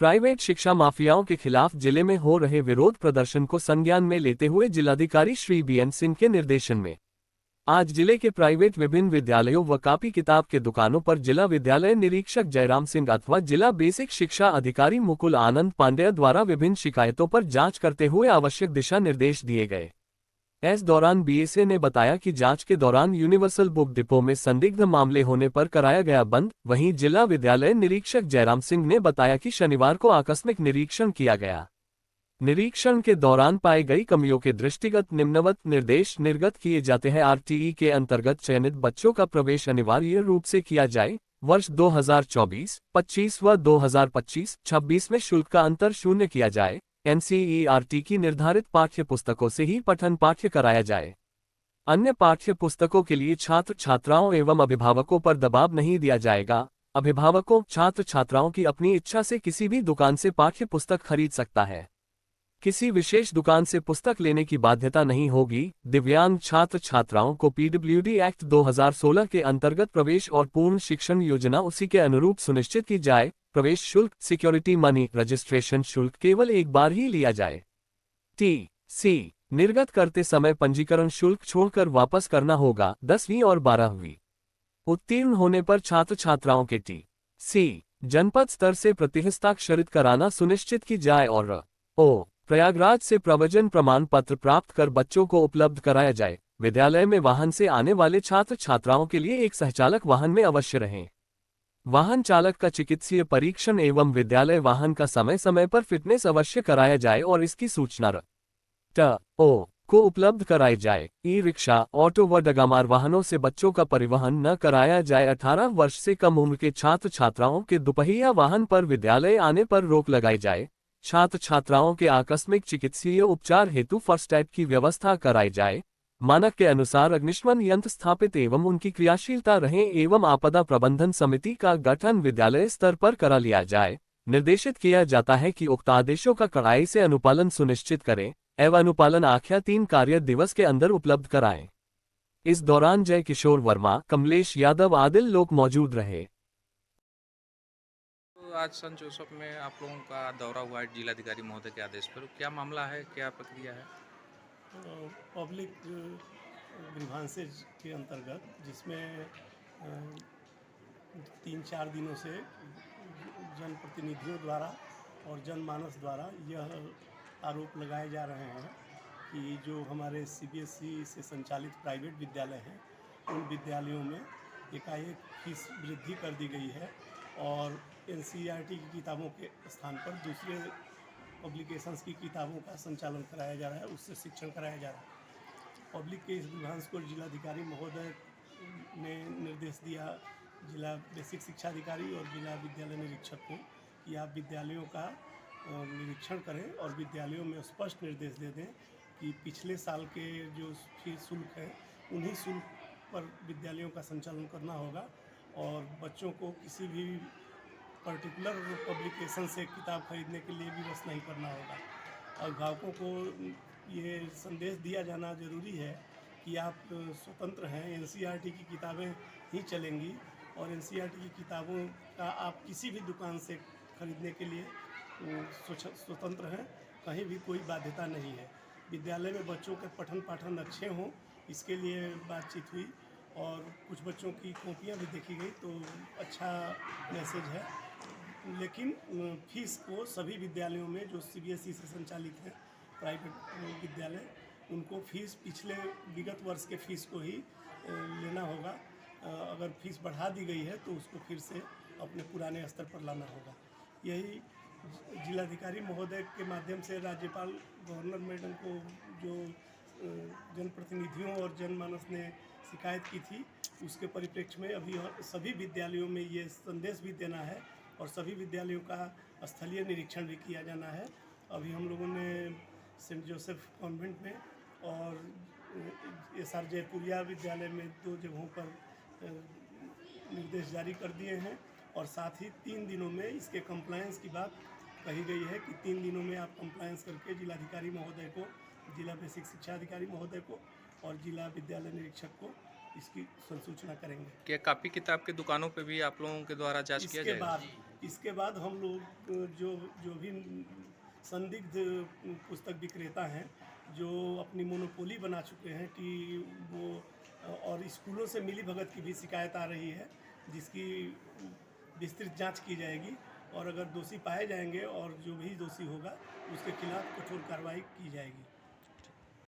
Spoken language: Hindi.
प्राइवेट शिक्षा माफियाओं के खिलाफ जिले में हो रहे विरोध प्रदर्शन को संज्ञान में लेते हुए जिलाधिकारी श्री बीएन सिंह के निर्देशन में आज जिले के प्राइवेट विभिन्न विद्यालयों व कापी किताब के दुकानों पर जिला विद्यालय निरीक्षक जयराम सिंह अथवा जिला बेसिक शिक्षा अधिकारी मुकुल आनंद पांडेय द्वारा विभिन्न शिकायतों पर जांच करते हुए आवश्यक दिशा निर्देश दिए गए। इस दौरान बीएसए ने बताया कि जांच के दौरान यूनिवर्सल बुक डिपो में संदिग्ध मामले होने पर कराया गया बंद। वहीं जिला विद्यालय निरीक्षक जयराम सिंह ने बताया कि शनिवार को आकस्मिक निरीक्षण किया गया। निरीक्षण के दौरान पाई गई कमियों के दृष्टिगत निम्नवत निर्देश निर्गत किए जाते हैं। आरटीई के अंतर्गत चयनित बच्चों का प्रवेश अनिवार्य रूप से किया जाए। वर्ष 2024-25 व 2025-26 में शुल्क का अंतर शून्य किया जाए। एनसीईआरटी की निर्धारित पाठ्य पुस्तकों से ही पठन पाठ्य कराया जाए। अन्य पाठ्य पुस्तकों के लिए छात्र छात्राओं एवं अभिभावकों पर दबाव नहीं दिया जाएगा। अभिभावकों छात्र छात्राओं की अपनी इच्छा से किसी भी दुकान से पाठ्य पुस्तक खरीद सकता है। किसी विशेष दुकान से पुस्तक लेने की बाध्यता नहीं होगी। दिव्यांग छात्र छात्राओं को पीडब्ल्यूडी एक्ट 2016 के अंतर्गत प्रवेश और पूर्ण शिक्षण योजना उसी के अनुरूप सुनिश्चित की जाए। प्रवेश शुल्क, सिक्योरिटी मनी, रजिस्ट्रेशन शुल्क केवल एक बार ही लिया जाए। टी.सी. निर्गत करते समय पंजीकरण शुल्क छोड़कर वापस करना होगा। 10वीं और 12वीं उत्तीर्ण होने पर छात्र छात्राओं के टी.सी. जनपद स्तर से प्रतिहस्ताक्षरित कराना सुनिश्चित की जाए और प्रयागराज से प्रवचन प्रमाण पत्र प्राप्त कर बच्चों को उपलब्ध कराया जाए। विद्यालय में वाहन से आने वाले छात्र छात्राओं के लिए एक सहचालक वाहन में अवश्य रहें। वाहन चालक का चिकित्सीय परीक्षण एवं विद्यालय वाहन का समय समय पर फिटनेस अवश्य कराया जाए और इसकी सूचना को उपलब्ध कराई जाए। ई रिक्शा, ऑटो व डगामार वाहनों से बच्चों का परिवहन न कराया जाए। 18 वर्ष से कम उम्र के छात्र छात्राओं के दुपहिया वाहन पर विद्यालय आने पर रोक लगाई जाए। छात्र छात्राओं के आकस्मिक चिकित्सीय उपचार हेतु फर्स्ट एड की व्यवस्था कराई जाए। मानक के अनुसार अग्निशमन यंत्र स्थापित एवं उनकी क्रियाशीलता रहे एवं आपदा प्रबंधन समिति का गठन विद्यालय स्तर पर करा लिया जाए। निर्देशित किया जाता है कि उक्त आदेशों का कड़ाई से अनुपालन सुनिश्चित करें एवं अनुपालन आख्या 3 कार्य दिवस के अंदर उपलब्ध कराएं। इस दौरान जय किशोर वर्मा, कमलेश यादव आदिल लोग मौजूद रहे। आज सन जोसफ में आप लोगों का दौरा हुआ है जिलाधिकारी महोदय के आदेश पर, क्या मामला है, क्या प्रक्रिया है? पब्लिक ग्रीवांसेज के अंतर्गत जिसमें 3-4 दिनों से जनप्रतिनिधियों द्वारा और जनमानस द्वारा यह आरोप लगाए जा रहे हैं कि जो हमारे सीबीएसई से संचालित प्राइवेट विद्यालय हैं उन विद्यालयों में एकाएक फीस वृद्धि कर दी गई है और एनसीईआरटी की किताबों के स्थान पर दूसरे पब्लिकेशंस की किताबों का संचालन कराया जा रहा है, उससे शिक्षण कराया जा रहा है। पब्लिक के इस विभांश को जिलाधिकारी महोदय ने निर्देश दिया जिला बेसिक शिक्षा अधिकारी और जिला विद्यालय निरीक्षक को कि आप विद्यालयों का निरीक्षण करें और विद्यालयों में स्पष्ट निर्देश दे दें कि पिछले साल के जो फीस शुल्क है उन्हीं शुल्क पर विद्यालयों का संचालन करना होगा और बच्चों को किसी भी पर्टिकुलर पब्लिकेशन से किताब खरीदने के लिए विवश नहीं करना होगा। अभिभावकों को ये संदेश दिया जाना ज़रूरी है कि आप स्वतंत्र हैं, एनसीईआरटी की किताबें ही चलेंगी और एनसीईआरटी की किताबों का आप किसी भी दुकान से खरीदने के लिए स्वतंत्र हैं, कहीं भी कोई बाध्यता नहीं है। विद्यालय में बच्चों के पठन पाठन अच्छे हों इसके लिए बातचीत हुई और कुछ बच्चों की कॉपियाँ भी देखी गई तो अच्छा मैसेज है। लेकिन फीस को सभी विद्यालयों में जो सीबीएसई से संचालित हैं प्राइवेट विद्यालय उनको फीस पिछले विगत वर्ष के फीस को ही लेना होगा। अगर फीस बढ़ा दी गई है तो उसको फिर से अपने पुराने स्तर पर लाना होगा। यही जिलाधिकारी महोदय के माध्यम से राज्यपाल गवर्नर मैडम को जो जनप्रतिनिधियों और जनमानस ने शिकायत की थी उसके परिप्रेक्ष्य में अभी सभी विद्यालयों में ये संदेश भी देना है और सभी विद्यालयों का स्थलीय निरीक्षण भी किया जाना है। अभी हम लोगों ने सेंट जोसेफ कॉन्वेंट में और एसआर जयपुरिया विद्यालय में 2 जगहों पर निर्देश जारी कर दिए हैं और साथ ही 3 दिनों में इसके कंप्लायंस की बात कही गई है कि 3 दिनों में आप कंप्लायंस करके जिलाधिकारी महोदय को, जिला बेसिक शिक्षा अधिकारी महोदय को और जिला विद्यालय निरीक्षक को इसकी संसूचना करेंगे। क्या कापी किताब के दुकानों पे भी आप लोगों के द्वारा जांच किया जाएगा? इसके बाद हम लोग जो जो भी संदिग्ध पुस्तक विक्रेता हैं जो अपनी मोनोपोली बना चुके हैं कि वो और स्कूलों से मिली भगत की भी शिकायत आ रही है, जिसकी विस्तृत जांच की जाएगी और अगर दोषी पाए जाएंगे और जो भी दोषी होगा उसके खिलाफ कठोर कार्रवाई की जाएगी।